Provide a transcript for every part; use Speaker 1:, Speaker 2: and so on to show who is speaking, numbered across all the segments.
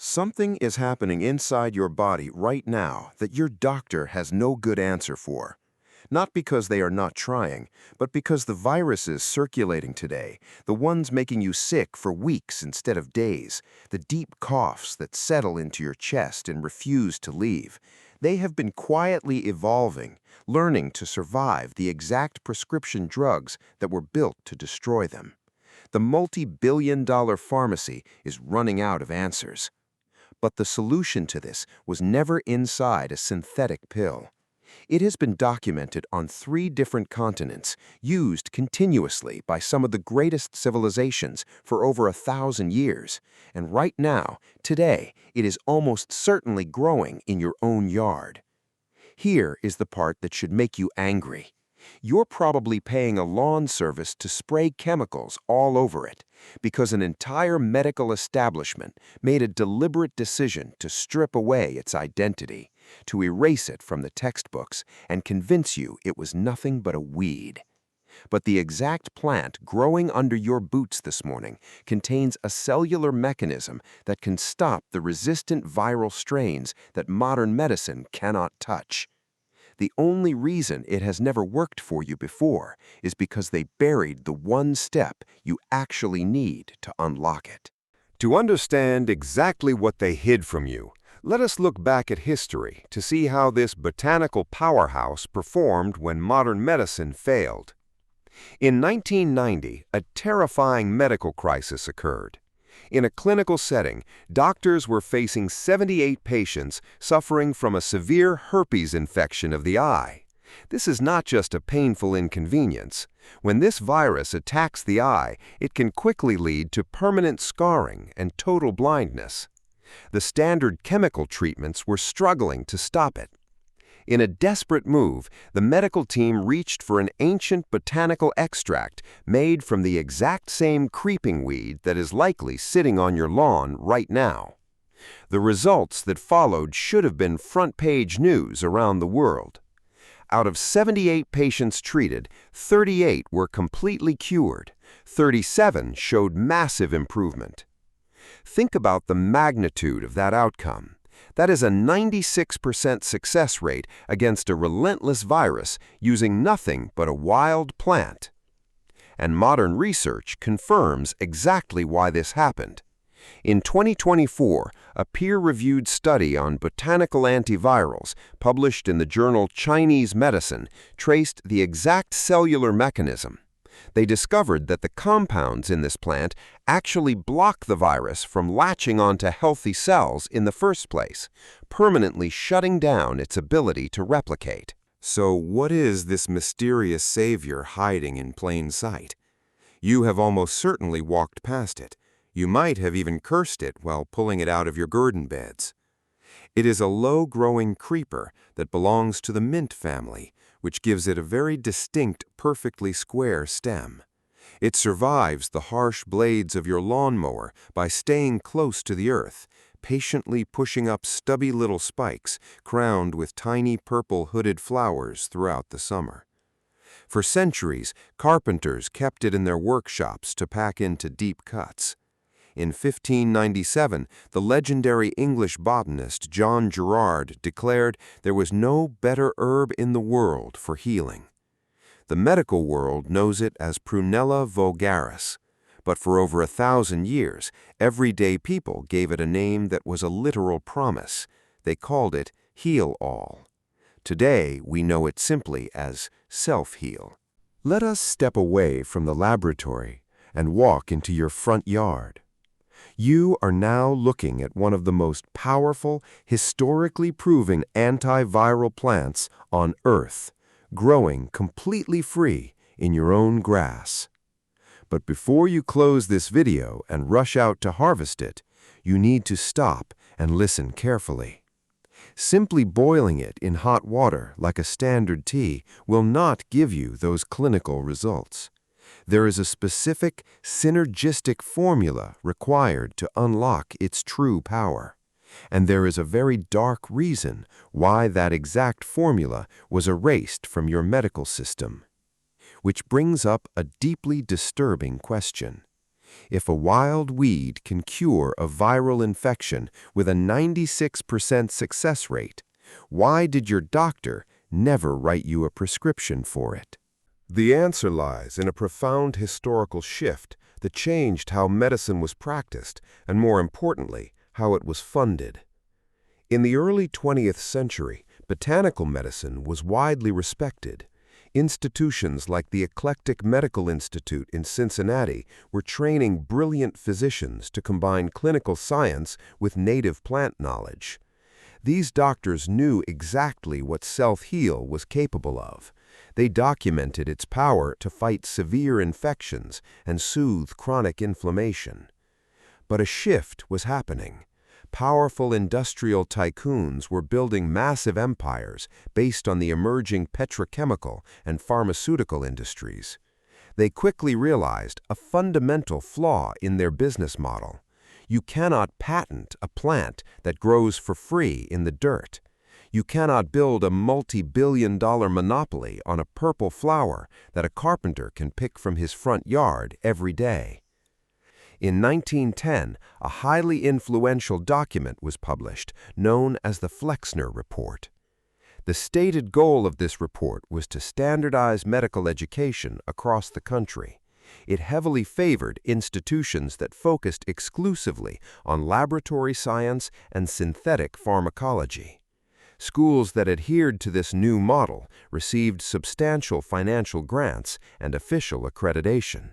Speaker 1: Something is happening inside your body right now that your doctor has no good answer for. Not because they are not trying, but because the viruses circulating today, the ones making you sick for weeks instead of days, the deep coughs that settle into your chest and refuse to leave, they have been quietly evolving, learning to survive the exact prescription drugs that were built to destroy them. The multi-billion-dollar pharmacy is running out of answers. But the solution to this was never inside a synthetic pill. It has been documented on 3 different continents, used continuously by some of the greatest civilizations for over 1,000 years, and right now, today, it is almost certainly growing in your own yard. Here is the part that should make you angry. You're probably paying a lawn service to spray chemicals all over it because an entire medical establishment made a deliberate decision to strip away its identity, to erase it from the textbooks and convince you it was nothing but a weed. But the exact plant growing under your boots this morning contains a cellular mechanism that can stop the resistant viral strains that modern medicine cannot touch. The only reason it has never worked for you before is because they buried the one step you actually need to unlock it.
Speaker 2: To understand exactly what they hid from you, let us look back at history to see how this botanical powerhouse performed when modern medicine failed. In 1990, a terrifying medical crisis occurred. In a clinical setting, doctors were facing 78 patients suffering from a severe herpes infection of the eye. This is not just a painful inconvenience. When this virus attacks the eye, it can quickly lead to permanent scarring and total blindness. The standard chemical treatments were struggling to stop it. In a desperate move, the medical team reached for an ancient botanical extract made from the exact same creeping weed that is likely sitting on your lawn right now. The results that followed should have been front-page news around the world. Out of 78 patients treated, 38 were completely cured. 37 showed massive improvement. Think about the magnitude of that outcome. That is a 96% success rate against a relentless virus using nothing but a wild plant. And modern research confirms exactly why this happened. In 2024, a peer-reviewed study on botanical antivirals published in the journal Chinese Medicine traced the exact cellular mechanism. They discovered that the compounds in this plant actually block the virus from latching onto healthy cells in the first place, permanently shutting down its ability to replicate.
Speaker 1: So what is this mysterious savior hiding in plain sight? You have almost certainly walked past it. You might have even cursed it while pulling it out of your garden beds. It is a low-growing creeper that belongs to the mint family, which gives it a very distinct, perfectly square stem. It survives the harsh blades of your lawnmower by staying close to the earth, patiently pushing up stubby little spikes crowned with tiny purple hooded flowers throughout the summer. For centuries, carpenters kept it in their workshops to pack into deep cuts. In 1597, the legendary English botanist John Gerard declared there was no better herb in the world for healing. The medical world knows it as Prunella vulgaris, but for over 1,000 years, everyday people gave it a name that was a literal promise. They called it heal-all. Today, we know it simply as self-heal. Let us step away from the laboratory and walk into your front yard. You are now looking at one of the most powerful, historically proven antiviral plants on Earth, growing completely free in your own grass. But before you close this video and rush out to harvest it, you need to stop and listen carefully. Simply boiling it in hot water like a standard tea will not give you those clinical results. There is a specific synergistic formula required to unlock its true power. And there is a very dark reason why that exact formula was erased from your medical system. Which brings up a deeply disturbing question. If a wild weed can cure a viral infection with a 96% success rate, why did your doctor never write you a prescription for it? The answer lies in a profound historical shift that changed how medicine was practiced and, more importantly, how it was funded. In the early 20th century, botanical medicine was widely respected. Institutions like the Eclectic Medical Institute in Cincinnati were training brilliant physicians to combine clinical science with native plant knowledge. These doctors knew exactly what self-heal was capable of. They documented its power to fight severe infections and soothe chronic inflammation. But a shift was happening. Powerful industrial tycoons were building massive empires based on the emerging petrochemical and pharmaceutical industries. They quickly realized a fundamental flaw in their business model. You cannot patent a plant that grows for free in the dirt. You cannot build a multi-billion-dollar monopoly on a purple flower that a carpenter can pick from his front yard every day. In 1910, a highly influential document was published, known as the Flexner Report. The stated goal of this report was to standardize medical education across the country. It heavily favored institutions that focused exclusively on laboratory science and synthetic pharmacology. Schools that adhered to this new model received substantial financial grants and official accreditation.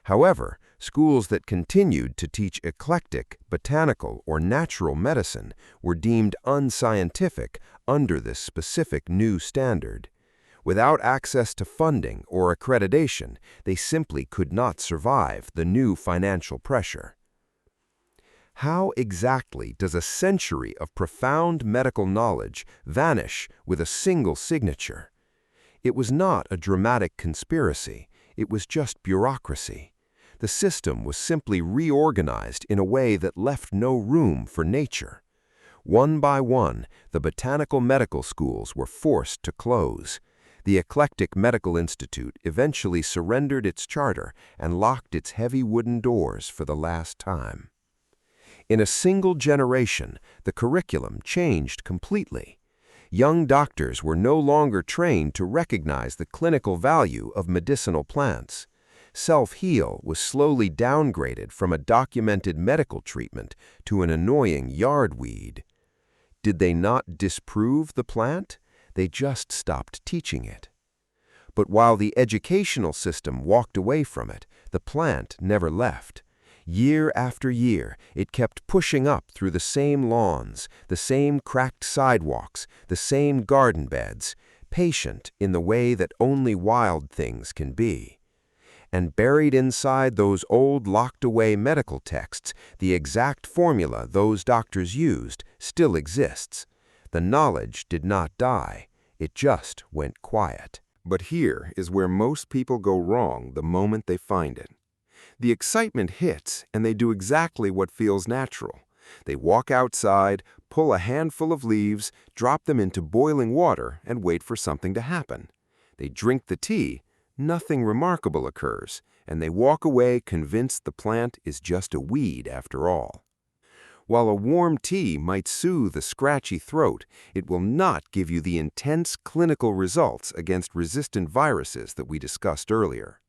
Speaker 1: However, schools that continued to teach eclectic, botanical, or natural medicine were deemed unscientific under this specific new standard. Without access to funding or accreditation, they simply could not survive the new financial pressure. How exactly does a century of profound medical knowledge vanish with a single signature? It was not a dramatic conspiracy, it was just bureaucracy. The system was simply reorganized in a way that left no room for nature. One by one, the botanical medical schools were forced to close. The Eclectic Medical Institute eventually surrendered its charter and locked its heavy wooden doors for the last time. In a single generation, the curriculum changed completely. Young doctors were no longer trained to recognize the clinical value of medicinal plants. Self-heal was slowly downgraded from a documented medical treatment to an annoying yard weed. Did they not disprove the plant? They just stopped teaching it. But while the educational system walked away from it, the plant never left. Year after year, it kept pushing up through the same lawns, the same cracked sidewalks, the same garden beds, patient in the way that only wild things can be. And buried inside those old locked-away medical texts, the exact formula those doctors used still exists. The knowledge did not die, it just went quiet. But here is where most people go wrong the moment they find it. The excitement hits, and they do exactly what feels natural. They walk outside, pull a handful of leaves, drop them into boiling water, and wait for something to happen. They drink the tea. Nothing remarkable occurs, and they walk away convinced the plant is just a weed after all. While a warm tea might soothe a scratchy throat, it will not give you the intense clinical results against resistant viruses that we discussed earlier.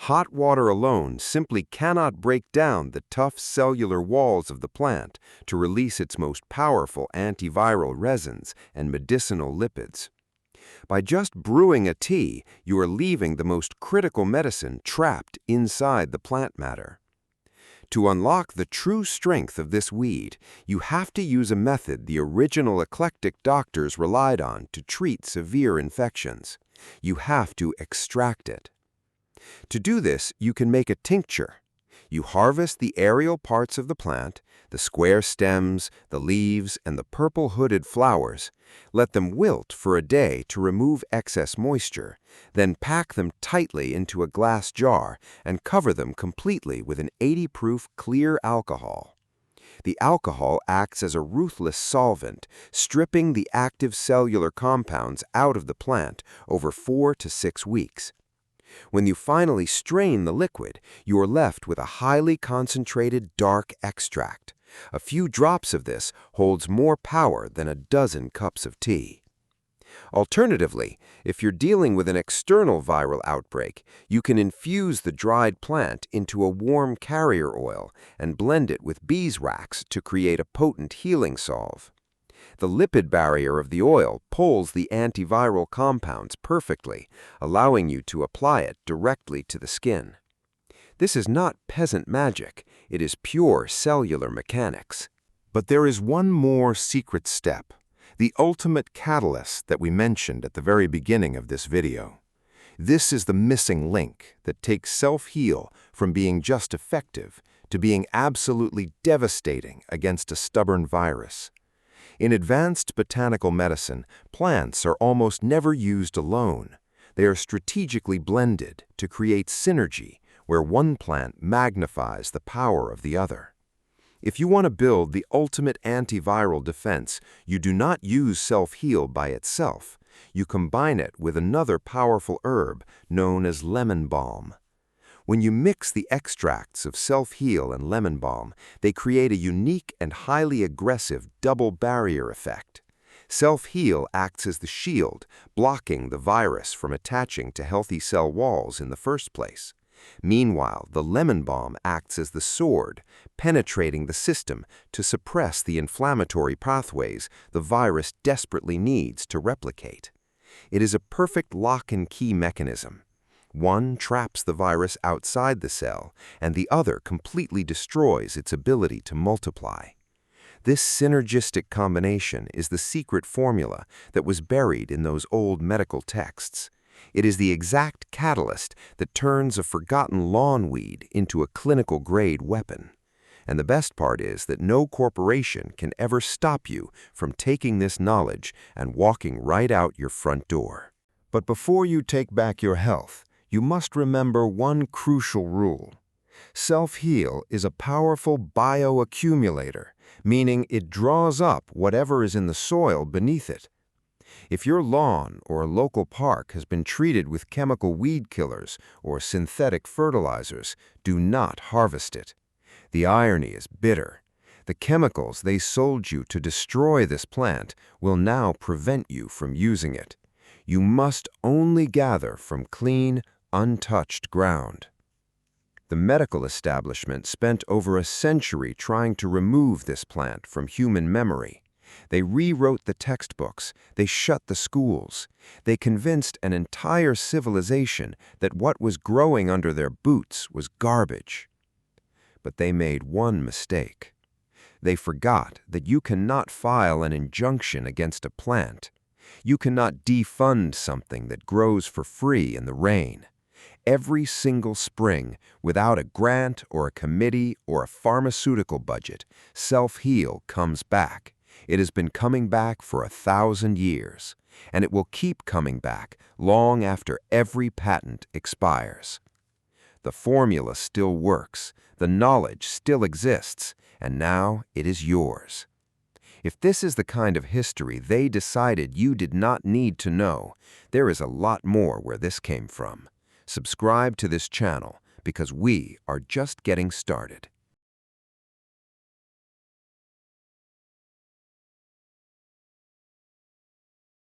Speaker 1: Hot water alone simply cannot break down the tough cellular walls of the plant to release its most powerful antiviral resins and medicinal lipids. By just brewing a tea, you are leaving the most critical medicine trapped inside the plant matter. To unlock the true strength of this weed, you have to use a method the original eclectic doctors relied on to treat severe infections. You have to extract it. To do this, you can make a tincture. You harvest the aerial parts of the plant, the square stems, the leaves, and the purple hooded flowers. Let them wilt for a day to remove excess moisture, then pack them tightly into a glass jar and cover them completely with an 80-proof clear alcohol. The alcohol acts as a ruthless solvent, stripping the active cellular compounds out of the plant over 4 to 6 weeks. When you finally strain the liquid, you are left with a highly concentrated dark extract. A few drops of this holds more power than a dozen cups of tea. Alternatively, if you're dealing with an external viral outbreak, you can infuse the dried plant into a warm carrier oil and blend it with beeswax to create a potent healing salve. The lipid barrier of the oil pulls the antiviral compounds perfectly, allowing you to apply it directly to the skin. This is not peasant magic, it is pure cellular mechanics.
Speaker 2: But there is one more secret step, the ultimate catalyst that we mentioned at the very beginning of this video. This is the missing link that takes self-heal from being just effective to being absolutely devastating against a stubborn virus. In advanced botanical medicine, plants are almost never used alone. They are strategically blended to create synergy, where one plant magnifies the power of the other. If you want to build the ultimate antiviral defense, you do not use self-heal by itself. You combine it with another powerful herb known as lemon balm. When you mix the extracts of self-heal and lemon balm, they create a unique and highly aggressive double barrier effect. Self-heal acts as the shield, blocking the virus from attaching to healthy cell walls in the first place. Meanwhile, the lemon balm acts as the sword, penetrating the system to suppress the inflammatory pathways the virus desperately needs to replicate. It is a perfect lock-and-key mechanism. One traps the virus outside the cell, and the other completely destroys its ability to multiply. This synergistic combination is the secret formula that was buried in those old medical texts. It is the exact catalyst that turns a forgotten lawn weed into a clinical-grade weapon. And the best part is that no corporation can ever stop you from taking this knowledge and walking right out your front door. But before you take back your health, you must remember one crucial rule. Self-heal is a powerful bioaccumulator, meaning it draws up whatever is in the soil beneath it. If your lawn or a local park has been treated with chemical weed killers or synthetic fertilizers, do not harvest it. The irony is bitter. The chemicals they sold you to destroy this plant will now prevent you from using it. You must only gather from clean, untouched ground. The medical establishment spent over a century trying to remove this plant from human memory. They rewrote the textbooks, they shut the schools, they convinced an entire civilization that what was growing under their boots was garbage. But they made one mistake. They forgot that you cannot file an injunction against a plant. You cannot defund something that grows for free in the rain. Every single spring, without a grant or a committee or a pharmaceutical budget, self-heal comes back. It has been coming back for 1,000 years, and it will keep coming back long after every patent expires. The formula still works, the knowledge still exists, and now it is yours. If this is the kind of history they decided you did not need to know, there is a lot more where this came from. Subscribe to this channel because we are just getting started.